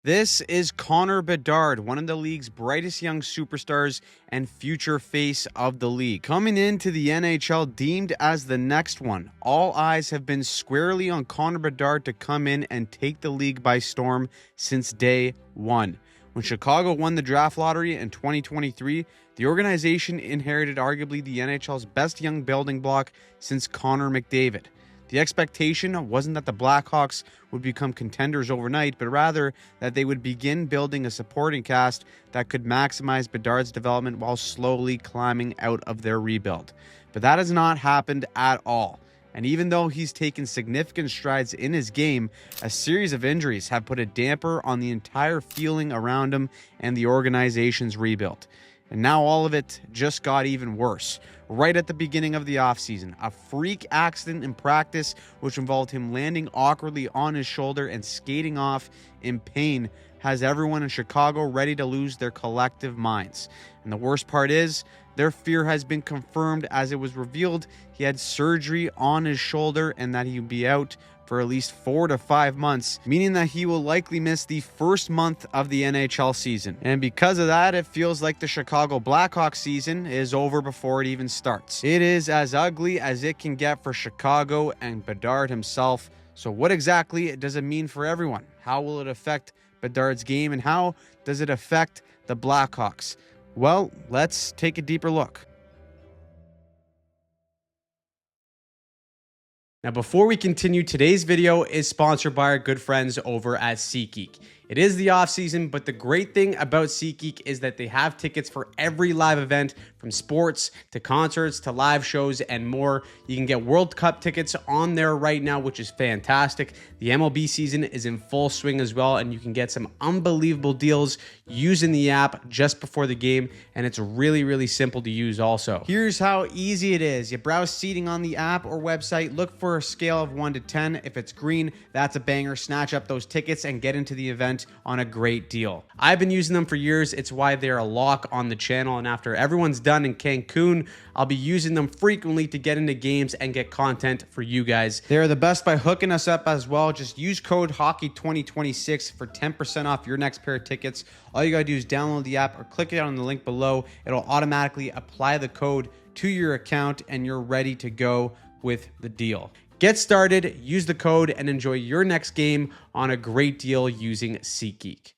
This is Connor Bedard, one of the league's brightest young superstars and future face of the league. Coming into the NHL deemed as the next one, all eyes have been squarely on Connor Bedard to come in and take the league by storm since day one. When Chicago won the draft lottery in 2023, the organization inherited arguably the NHL's best young building block since Connor McDavid. The expectation wasn't that the Blackhawks would become contenders overnight, but rather that they would begin building a supporting cast that could maximize Bedard's development while slowly climbing out of their rebuild. But that has not happened at all. And even though he's taken significant strides in his game, a series of injuries have put a damper on the entire feeling around him and the organization's rebuild. And now all of it just got even worse. Right at the beginning of the offseason, a freak accident in practice, which involved him landing awkwardly on his shoulder and skating off in pain, has everyone in Chicago ready to lose their collective minds. And the worst part is, their fear has been confirmed as it was revealed he had surgery on his shoulder and that he would be out for at least 4 to 5 months, meaning that he will likely miss the first month of the NHL season. And because of that, it feels like the Chicago Blackhawks season is over before it even starts. It is as ugly as it can get for Chicago and Bedard himself. So what exactly does it mean for everyone? How will it affect Bedard's game, and how does it affect the Blackhawks? Well, let's take a deeper look. Now, before we continue, today's video is sponsored by our good friends over at SeatGeek. It is the off season, but the great thing about SeatGeek is that they have tickets for every live event, from sports to concerts to live shows and more. You can get World Cup tickets on there right now, which is fantastic. The MLB season is in full swing as well, and you can get some unbelievable deals using the app just before the game, and it's really, really simple to use also. Here's how easy it is. You browse seating on the app or website, look for a scale of 1 to 10. If it's green, that's a banger. Snatch up those tickets and get into the event on a great deal. I've been using them for years. It's why they're a lock on the channel, and after everyone's done in Cancun, I'll be using them frequently to get into games and get content for you guys. They're the best by hooking us up as well. Just use code HOCKEY2026 for 10% off your next pair of tickets. All you gotta do is download the app or click it on the link below. It'll automatically apply the code to your account and you're ready to go with the deal. Get started, use the code, and enjoy your next game on a great deal using SeatGeek.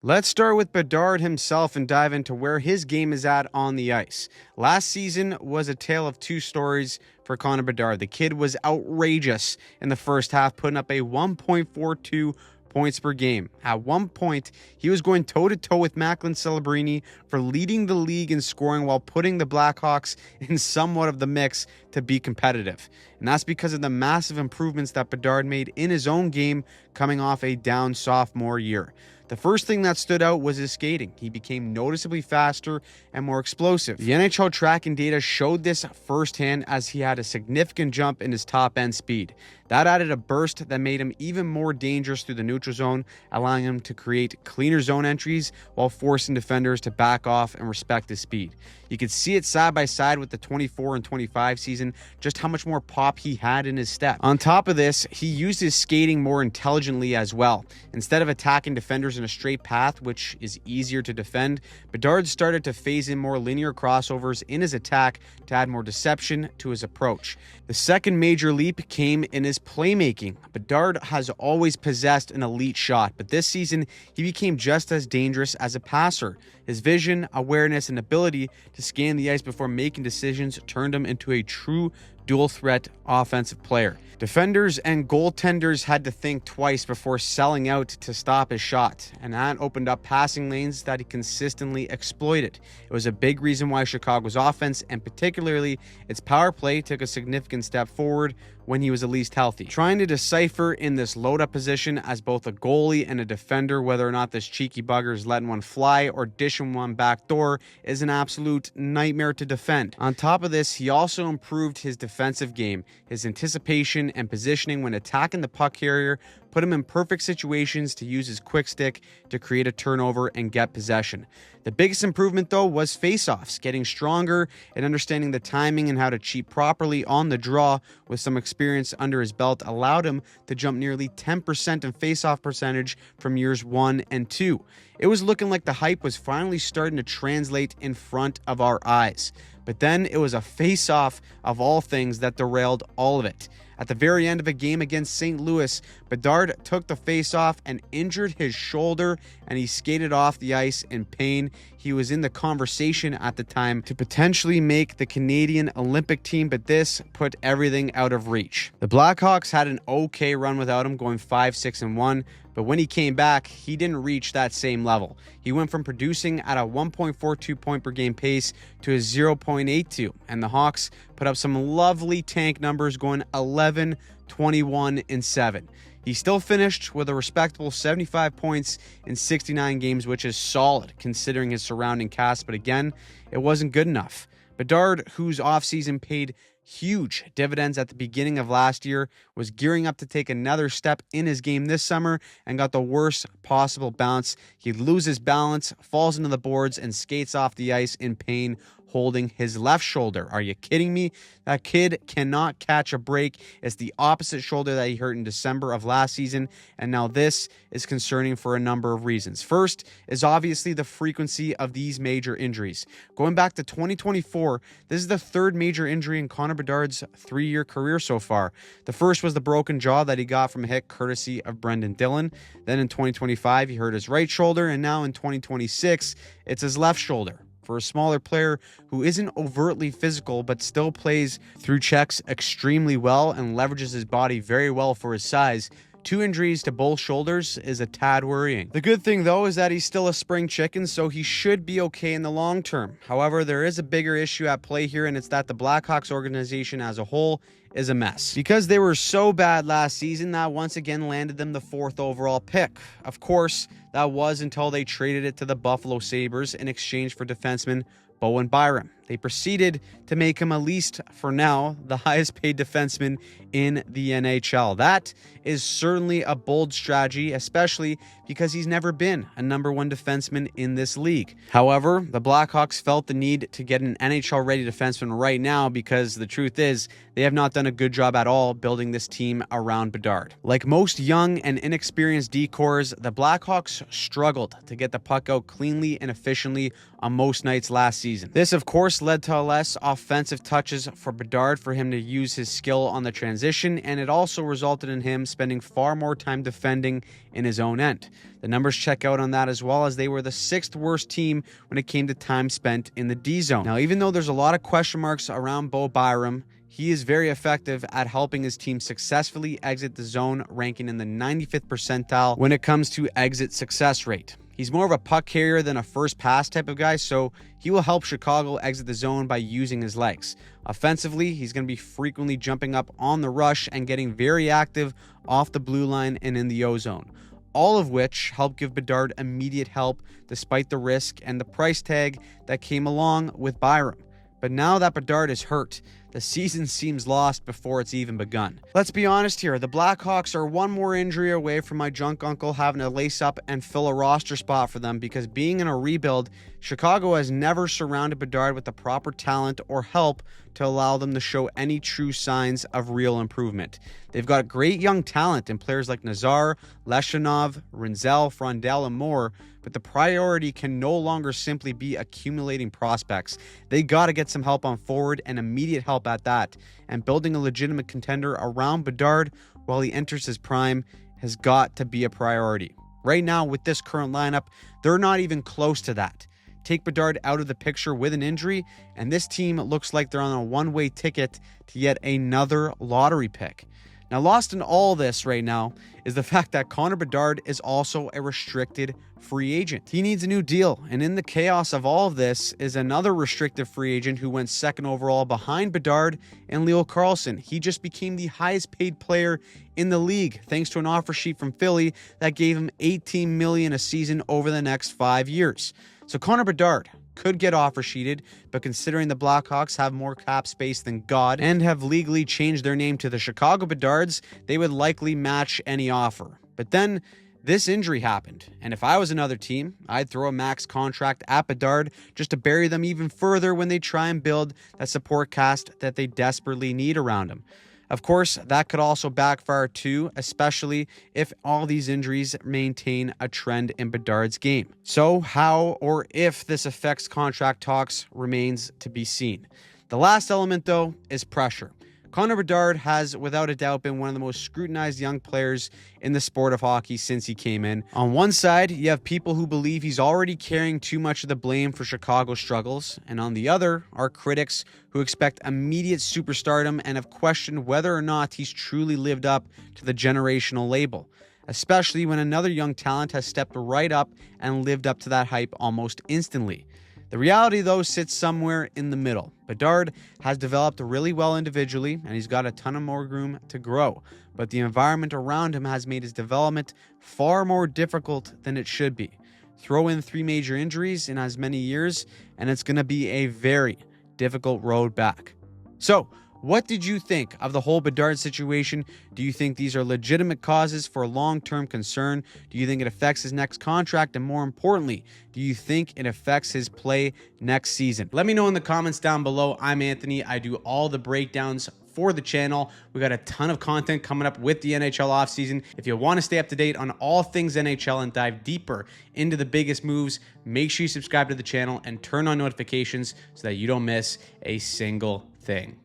Let's start with Bedard himself and dive into where his game is at on the ice. Last season was a tale of two stories for Connor Bedard. The kid was outrageous in the first half, putting up a 1.42 points per game. At one point, he was going toe-to-toe with Macklin Celebrini for leading the league in scoring while putting the Blackhawks in somewhat of the mix to be competitive. And that's because of the massive improvements that Bedard made in his own game coming off a down sophomore year. The first thing that stood out was his skating. He became noticeably faster and more explosive. The NHL tracking data showed this firsthand as he had a significant jump in his top-end speed. That added a burst that made him even more dangerous through the neutral zone, allowing him to create cleaner zone entries while forcing defenders to back off and respect his speed. You could see it side by side with the 24 and 25 season, just how much more pop he had in his step. On top of this, he used his skating more intelligently as well. Instead of attacking defenders in a straight path, which is easier to defend, Bedard started to phase in more linear crossovers in his attack to add more deception to his approach. The second major leap came in his playmaking. Bedard has always possessed an elite shot, but this season he became just as dangerous as a passer. His vision, awareness, and ability to scan the ice before making decisions turned him into a true dual-threat offensive player. Defenders and goaltenders had to think twice before selling out to stop his shot, and that opened up passing lanes that he consistently exploited. It was a big reason why Chicago's offense, and particularly its power play, took a significant step forward when he was at least healthy. Trying to decipher in this load-up position as both a goalie and a defender whether or not this cheeky bugger is letting one fly or dishing one back door is an absolute nightmare to defend. On top of this, he also improved his defensive game. His anticipation and positioning when attacking the puck carrier put him in perfect situations to use his quick stick to create a turnover and get possession. The biggest improvement, though, was faceoffs. Getting stronger and understanding the timing and how to cheat properly on the draw with some experience under his belt allowed him to jump nearly 10% in faceoff percentage from years 1 and 2. It was looking like the hype was finally starting to translate in front of our eyes. But then it was a face-off of all things that derailed all of it. At the very end of a game against St. Louis, Bedard took the face-off and injured his shoulder, and he skated off the ice in pain. He was in the conversation at the time to potentially make the Canadian Olympic team, but this put everything out of reach. The Blackhawks had an okay run without him, going 5-6-1, but when he came back, he didn't reach that same level. He went from producing at a 1.42 point per game pace to a 0.82, and the Hawks put up some lovely tank numbers, going 11, 21, and 7. He still finished with a respectable 75 points in 69 games, which is solid considering his surrounding cast, but again, it wasn't good enough. Bedard, whose offseason paid huge dividends at the beginning of last year, was gearing up to take another step in his game this summer and got the worst possible bounce. He loses balance, falls into the boards, and skates off the ice in pain, holding his left shoulder. Are you kidding me? That kid cannot catch a break. It's the opposite shoulder that he hurt in December of last season, and now this is concerning for a number of reasons. First is obviously the frequency of these major injuries. Going back to 2024, this is the third major injury in Connor Bedard's 3-year career so far. The first was the broken jaw that he got from a hit courtesy of Brendan Dillon. Then in 2025, he hurt his right shoulder, and now in 2026, it's his left shoulder. For a smaller player who isn't overtly physical but still plays through checks extremely well and leverages his body very well for his size, 2 injuries to both shoulders is a tad worrying. The good thing, though, is that he's still a spring chicken, so he should be okay in the long term. However, there is a bigger issue at play here, and it's that the Blackhawks organization as a whole is a mess. Because they were so bad last season, that once again landed them the 4th overall pick. Of course, that was until they traded it to the Buffalo Sabres in exchange for defenseman Bowen Byram. They proceeded to make him, at least for now, the highest paid defenseman in the NHL. That is certainly a bold strategy, especially because he's never been a number 1 defenseman in this league. However, the Blackhawks felt the need to get an NHL-ready defenseman right now because the truth is they have not done a good job at all building this team around Bedard. Like most young and inexperienced D-cores, the Blackhawks struggled to get the puck out cleanly and efficiently on most nights last season. This, of course, led to less offensive touches for Bedard for him to use his skill on the transition, and it also resulted in him spending far more time defending in his own end. The numbers check out on that as well, as they were the 6th worst team when it came to time spent in the D zone. Now, even though there's a lot of question marks around Bo Byram, he is very effective at helping his team successfully exit the zone, ranking in the 95th percentile when it comes to exit success rate. He's more of a puck carrier than a first pass type of guy, so he will help Chicago exit the zone by using his legs. Offensively, he's going to be frequently jumping up on the rush and getting very active off the blue line and in the O-zone. All of which help give Bedard immediate help despite the risk and the price tag that came along with Byram. But now that Bedard is hurt, the season seems lost before it's even begun. Let's be honest here, the Blackhawks are one more injury away from my drunk uncle having to lace up and fill a roster spot for them, because being in a rebuild, Chicago has never surrounded Bedard with the proper talent or help to allow them to show any true signs of real improvement. They've got great young talent in players like Nazar, Leshanov, Rinzel, Frondell, and more, but the priority can no longer simply be accumulating prospects. They got to get some help on forward, and immediate help at that, and building a legitimate contender around Bedard while he enters his prime has got to be a priority. Right now, with this current lineup, they're not even close to that. Take Bedard out of the picture with an injury, and this team looks like they're on a one-way ticket to yet another lottery pick. Now, lost in all this right now is the fact that Connor Bedard is also a restricted free agent. He needs a new deal, and in the chaos of all of this is another restricted free agent who went 2nd overall behind Bedard and Leo Carlsson. He just became the highest paid player in the league thanks to an offer sheet from Philly that gave him $18 million a season over the next 5 years. So Connor Bedard could get offer sheeted, but considering the Blackhawks have more cap space than God and have legally changed their name to the Chicago Bedards, they would likely match any offer. But then this injury happened, and if I was another team, I'd throw a max contract at Bedard just to bury them even further when they try and build that support cast that they desperately need around him. Of course, that could also backfire too, especially if all these injuries maintain a trend in Bedard's game. So how or if this affects contract talks remains to be seen. The last element, though, is pressure. Connor Bedard has, without a doubt, been one of the most scrutinized young players in the sport of hockey since he came in. On one side, you have people who believe he's already carrying too much of the blame for Chicago's struggles, and on the other are critics who expect immediate superstardom and have questioned whether or not he's truly lived up to the generational label, especially when another young talent has stepped right up and lived up to that hype almost instantly. The reality, though, sits somewhere in the middle. Bedard has developed really well individually, and he's got a ton of more room to grow. But the environment around him has made his development far more difficult than it should be. Throw in 3 major injuries in as many years, and it's going to be a very difficult road back. So, what did you think of the whole Bedard situation? Do you think these are legitimate causes for long-term concern? Do you think it affects his next contract? And more importantly, do you think it affects his play next season? Let me know in the comments down below. I'm Anthony. I do all the breakdowns for the channel. We got a ton of content coming up with the NHL offseason. If you want to stay up to date on all things NHL and dive deeper into the biggest moves, make sure you subscribe to the channel and turn on notifications so that you don't miss a single thing.